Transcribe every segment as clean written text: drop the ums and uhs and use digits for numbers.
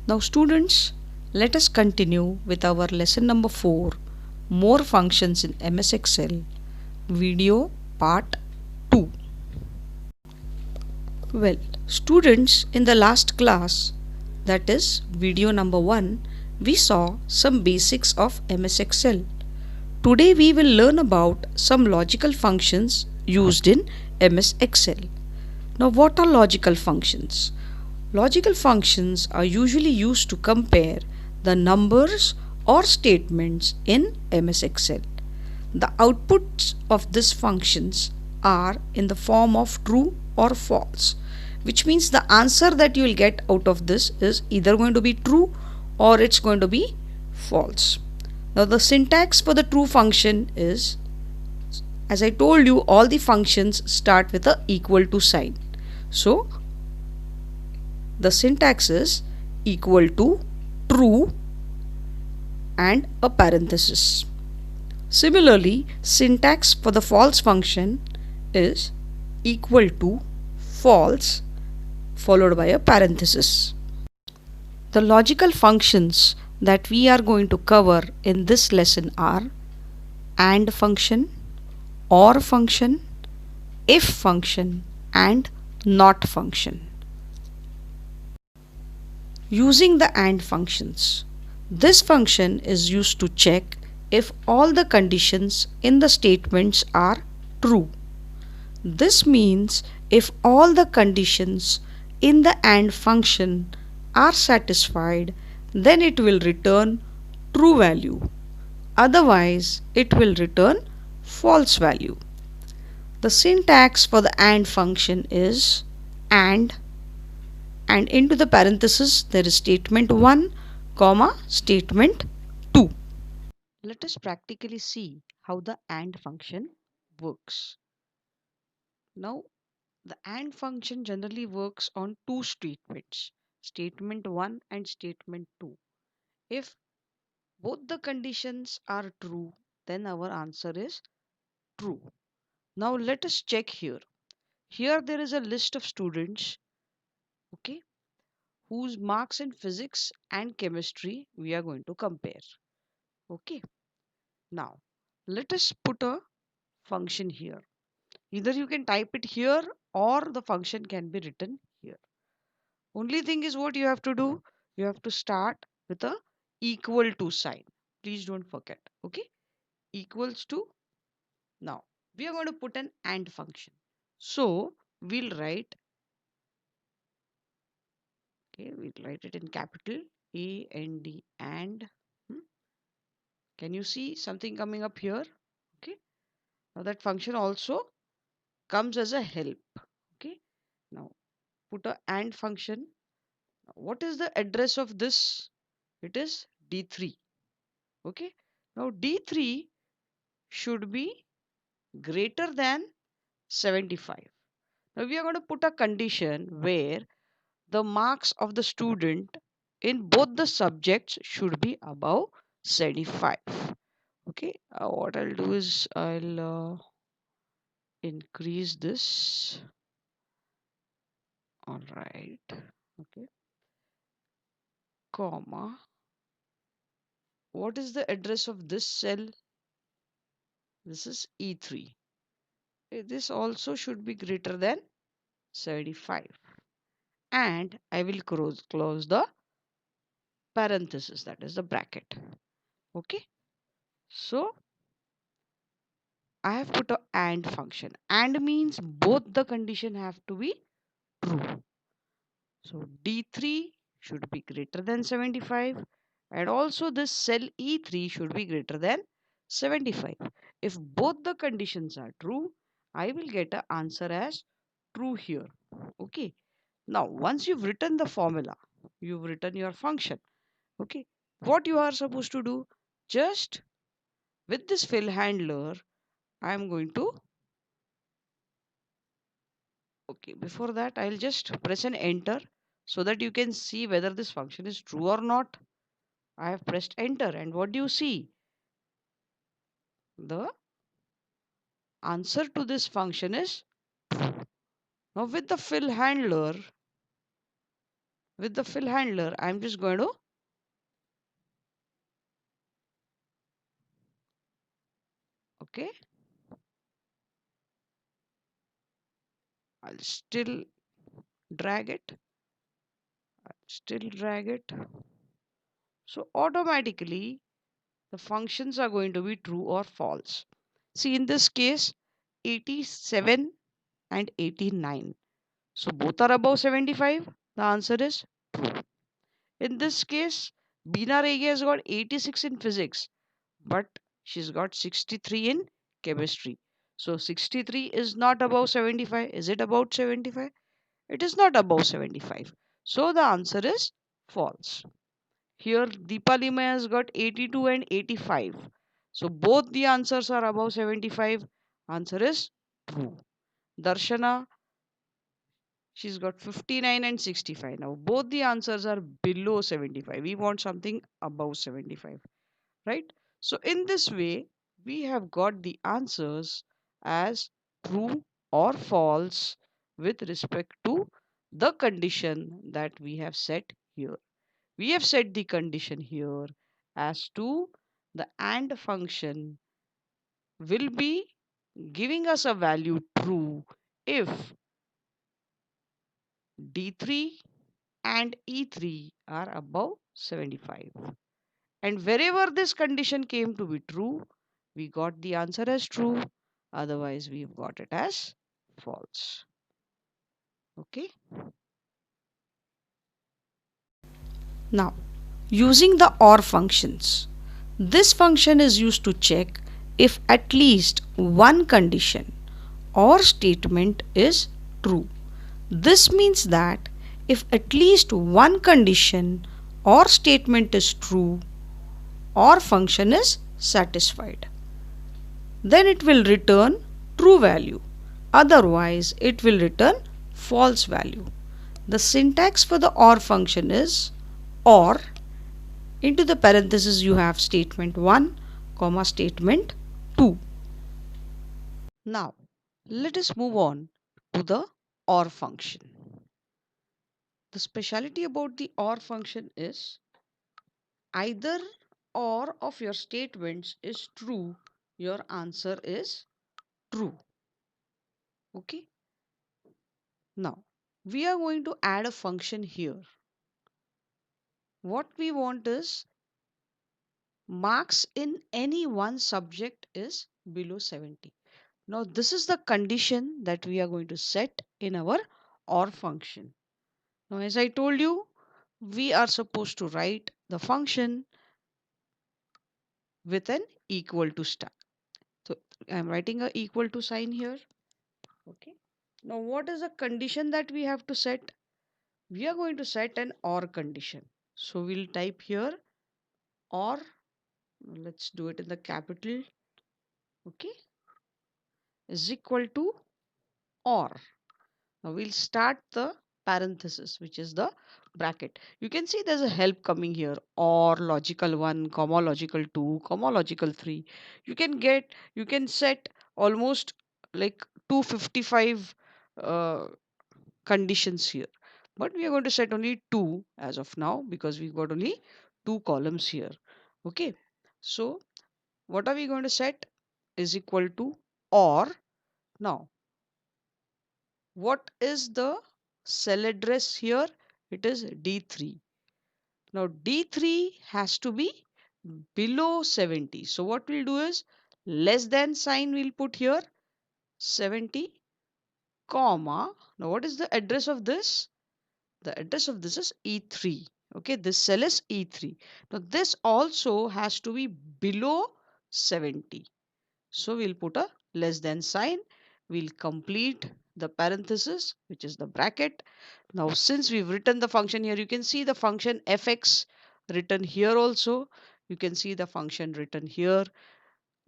Now students, let us continue with our lesson number 4, more functions in MS Excel, video part 2. Well, students, in the last class, that is video number 1, we saw some basics of MS Excel. Today we will learn about some logical functions used in MS Excel. Now what are logical functions? Logical functions are usually used to compare the numbers or statements in MS Excel. The outputs of these functions are in the form of true or false, which means the answer that you will get out of this is either going to be true or it's going to be false. Now the syntax for the true function is, as I told you, all the functions start with a equal to sign. So the syntax is equal to true and a parenthesis. Similarly, syntax for the false function is equal to false followed by a parenthesis. The logical functions that we are going to cover in this lesson are AND function, OR function, IF function and NOT function. Using the AND functions. This function is used to check if all the conditions in the statements are true. This means if all the conditions in the AND function are satisfied, then it will return true value. Otherwise, it will return false value. The syntax for the AND function is and into the parenthesis there is statement 1, comma statement 2. Let us practically see how the AND function works. Now, the AND function generally works on two statements, statement 1 and statement 2. If both the conditions are true, then our answer is true. Now let us check here. Here there is a list of students, okay, whose marks in physics and chemistry we are going to compare. Okay. Now let us put a function here. Either you can type it here or the function can be written here. Only thing is what you have to do. You have to start with a equal to sign. Please don't forget. Okay. Equals to. Now we are going to put an AND function. So we'll write. Okay. We'll write it in capital AND and. Can you see something coming up here? Okay. Now that function also comes as a help. Okay. Now put a AND function. What is the address of this? It is D3. Okay. Now D3 should be greater than 75. Now we are going to put a condition where the marks of the student in both the subjects should be above 75. Okay. What I'll do is I'll increase this. All right. Okay. Comma. What is the address of this cell? This is E3. This also should be greater than 75. And I will close the parenthesis, that is the bracket. Okay. So I have put a AND function. AND means both the condition have to be true. So D3 should be greater than 75 and also this cell E3 should be greater than 75. If both the conditions are true, I will get an answer as true here. Okay. Now, once you've written the formula, you've written your function. Okay. What you are supposed to do, just with this fill handler, I am going to, okay, before that, I'll just press an enter so that you can see whether this function is true or not. I have pressed enter and what do you see? The answer to this function is true. Now with the fill handler, with the fill handler, I'm just going to okay, I'll still drag it, still drag it. So automatically the functions are going to be true or false. See, in this case, 87 and 89. So both are above 75. The answer is true. In this case, Bina Rege has got 86 in physics, but she's got 63 in chemistry. So 63 is not above 75. Is it about 75? It is not above 75. So the answer is false. Here Deepalima has got 82 and 85. So both the answers are above 75. Answer is true. Darshana, she's got 59 and 65. Now both the answers are below 75. We want something above 75, right? So in this way, we have got the answers as true or false with respect to the condition that we have set here. We have set the condition here as to the AND function will be giving us a value true if D3 and E3 are above 75. And wherever this condition came to be true, we got the answer as true. Otherwise, we've got it as false. Okay. Now, using the OR functions. This function is used to check if at least one condition or statement is true. This means that if at least one condition or statement is true, or function is satisfied, then it will return true value. Otherwise, it will return false value. The syntax for the OR function is OR into the parenthesis you have statement 1 comma statement 2. Now, let us move on to the OR function. The speciality about the OR function is either or of your statements is true, your answer is true. Okay. Now, we are going to add a function here. What we want is marks in any one subject is below 70. Now, this is the condition that we are going to set in our OR function. Now, as I told you, we are supposed to write the function with an equal to sign. So, I am writing a equal to sign here. Okay. Now, what is the condition that we have to set? We are going to set an OR condition. So, we'll type here OR. Let's do it in the capital. Okay. Is equal to OR. Now we'll start the parenthesis, which is the bracket. You can see there's a help coming here, or logical 1, comma logical 2, comma logical 3. You can set almost like 255 uh, conditions here. But we are going to set only 2 as of now because we've got only 2 columns here. Okay. So what are we going to set is equal to or. Now what is the cell address here? It is D3. Now D3 has to be below 70. So what we'll do is less than sign we'll put here 70 comma. Now what is the address of this? The address of this is E3. Okay, this cell is E3. Now this also has to be below 70. So we'll put a less than sign. We'll complete the parenthesis, which is the bracket. Now, since we've written the function here, you can see the function fx written here also. You can see the function written here.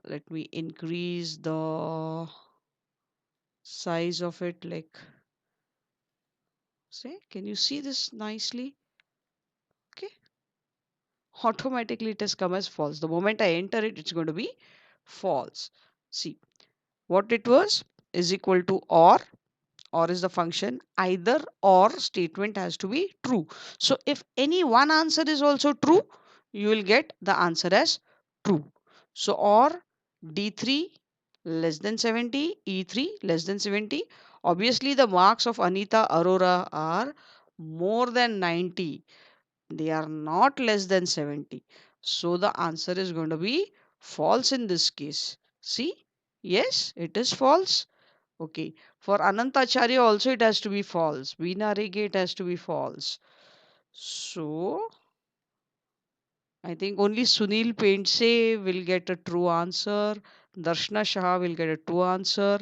Let me increase the size of it. Like, say, can you see this nicely? Okay. Automatically, it has come as false. The moment I enter it, it's going to be false. See, what it was is equal to or or is the function, either or statement has to be true. So if any one answer is also true, you will get the answer as true. So or D3 less than 70, E3 less than 70. Obviously the marks of Anita Arora are more than 90. They are not less than 70. So the answer is going to be false in this case. See? Yes, it is false. Okay. For Anantacharya also it has to be false. Veena Rege it has to be false. So I think only Sunil Paintse will get a true answer. Darshana Shah will get a true answer.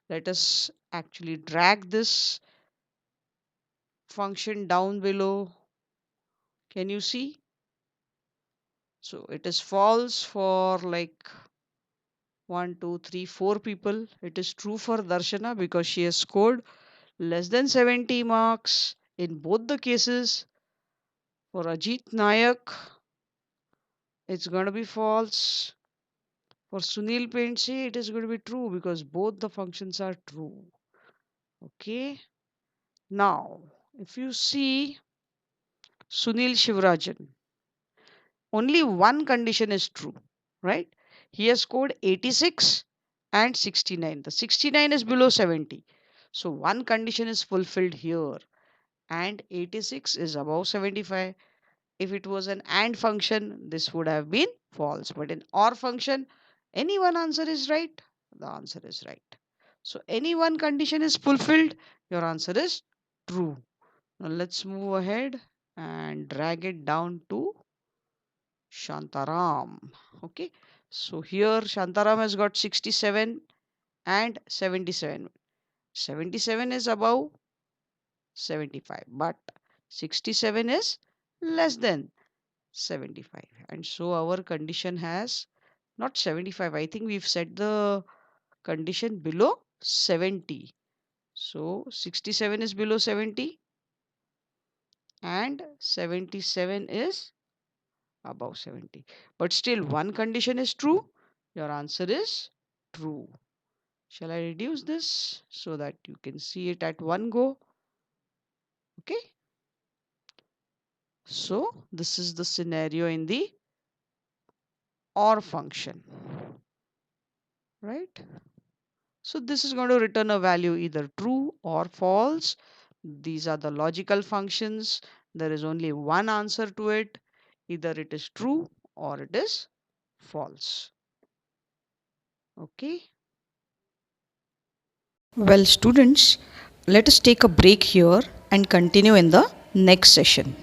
Let us actually drag this function down below. Can you see? So it is false for like one, two, three, four people. It is true for Darshana because she has scored less than 70 marks in both the cases. For Ajit Nayak, it's going to be false. For Sunil Paintse, it is going to be true because both the functions are true. Okay. Now, if you see Sunil Shivarajan, only one condition is true, right? He has scored 86 and 69. The 69 is below 70. So one condition is fulfilled here and 86 is above 75. If it was an AND function, this would have been false. But in OR function, any one answer is right, the answer is right. So any one condition is fulfilled, your answer is true. Now let's move ahead and drag it down to Shantaram. Okay, so here Shantaram has got 67 and 77. 77 is above 75, but 67 is less than 75. And so our condition has not 75. I think we've set the condition below 70. So 67 is below 70 and 77 is above 70. But still one condition is true. Your answer is true. Shall I reduce this so that you can see it at one go? Okay. So this is the scenario in the OR function, right? So this is going to return a value either true or false. These are the logical functions. There is only one answer to it. Either it is true or it is false. Okay. Well, students, let us take a break here and continue in the next session.